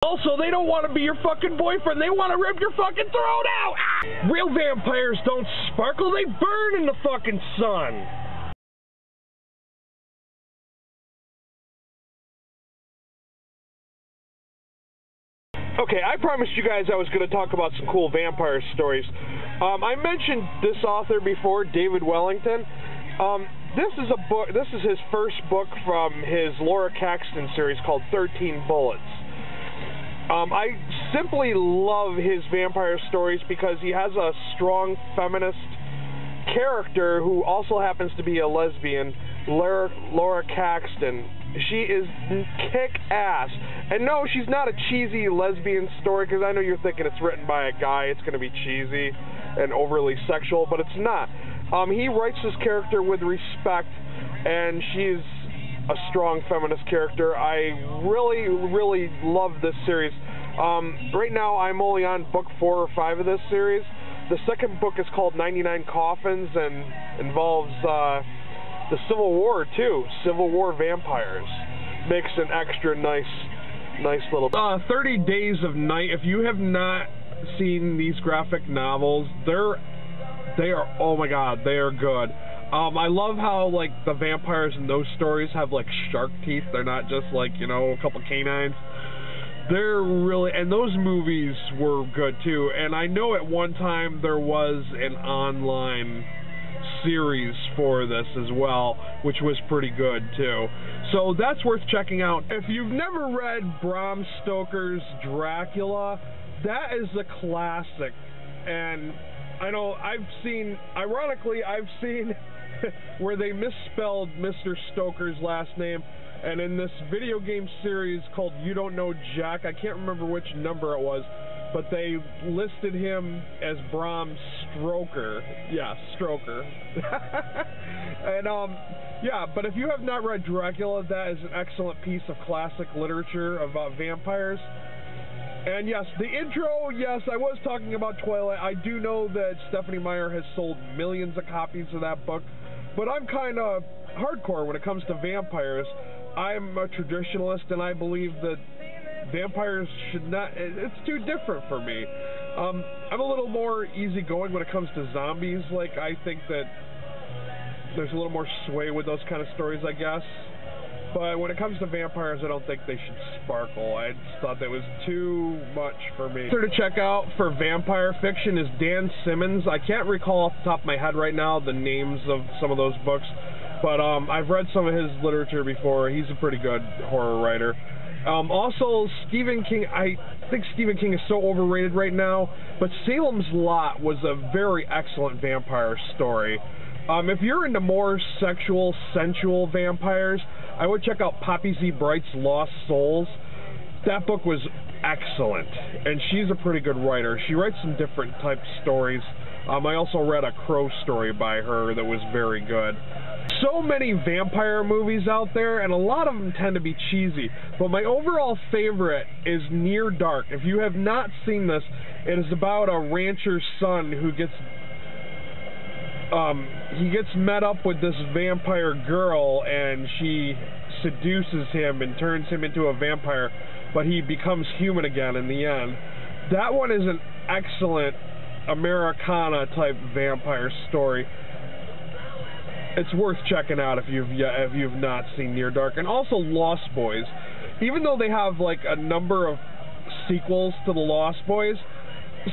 Also, they don't want to be your fucking boyfriend. They want to rip your fucking throat out. Ah! Real vampires don't sparkle. They burn in the fucking sun. Okay, I promised you guys I was going to talk about some cool vampire stories. I mentioned this author before, David Wellington. This is a book. This is his first book from his Laura Caxton series called 13 Bullets. I simply love his vampire stories because he has a strong feminist character who also happens to be a lesbian, Laura Caxton. She is kick-ass. And no, she's not a cheesy lesbian story, because I know you're thinking it's written by a guy, it's going to be cheesy and overly sexual, but it's not. He writes this character with respect, and she's a strong feminist character. I really, really love this series. Right now, I'm only on book 4 or 5 of this series. The second book is called 99 Coffins and involves the Civil War, too. Civil War vampires. Makes an extra nice little... 30 Days of Night. If you have not seen these graphic novels, they are, oh my god, they are good. I love how, like, the vampires in those stories have, like, shark teeth. They're not just, like, you know, a couple canines. They're really, and those movies were good, too. And I know at one time there was an online series for this as well, which was pretty good, too. So that's worth checking out. If you've never read Bram Stoker's Dracula, that is a classic. And I know ironically, I've seen where they misspelled Mr. Stoker's last name, and in this video game series called You Don't Know Jack, I can't remember which number it was, but they listed him as Bram Stoker. Yeah, Stoker. And, yeah, but if you have not read Dracula, that is an excellent piece of classic literature about vampires. And yes, the intro, yes, I was talking about Twilight. I do know that Stephenie Meyer has sold millions of copies of that book, but I'm kind of hardcore when it comes to vampires. I'm a traditionalist, and I believe that vampires should not, it's too different for me. I'm a little more easygoing when it comes to zombies. Like, I think that there's a little more sway with those kind of stories, I guess. But when it comes to vampires, I don't think they should sparkle. I just thought that was too much for me. To check out for vampire fiction is Dan Simmons. I can't recall off the top of my head right now the names of some of those books, but I've read some of his literature before. He's a pretty good horror writer. Also, Stephen King. I think Stephen King is so overrated right now, but Salem's Lot was a very excellent vampire story. If you're into more sexual, sensual vampires, I would check out Poppy Z. Bright's Lost Souls. That book was excellent, and she's a pretty good writer. She writes some different type stories. I also read a Crow story by her that was very good. So many vampire movies out there, and a lot of them tend to be cheesy, but my overall favorite is Near Dark. If you have not seen this, it is about a rancher's son who gets met up with this vampire girl, and she seduces him and turns him into a vampire, but he becomes human again in the end. That one is an excellent Americana-type vampire story. It's worth checking out if you've not seen Near Dark. And also Lost Boys. Even though they have, like, a number of sequels to the Lost Boys,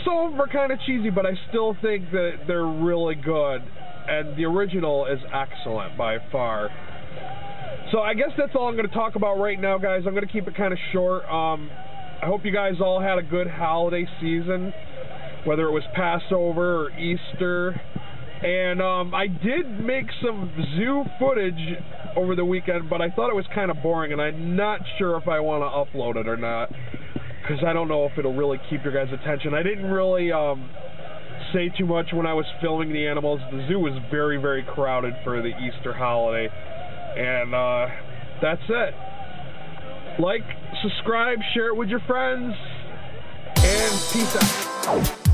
some of them are kind of cheesy, but I still think that they're really good, and the original is excellent by far. So I guess that's all I'm going to talk about right now, guys. I'm going to keep it kind of short. I hope you guys all had a good holiday season, whether it was Passover or Easter. And I did make some zoo footage over the weekend, but I thought it was kind of boring, and I'm not sure if I want to upload it or not, because I don't know if it'll really keep your guys' attention. I didn't really say too much when I was filming the animals. The zoo was very, very crowded for the Easter holiday. And that's it. Like, subscribe, share it with your friends, and peace out.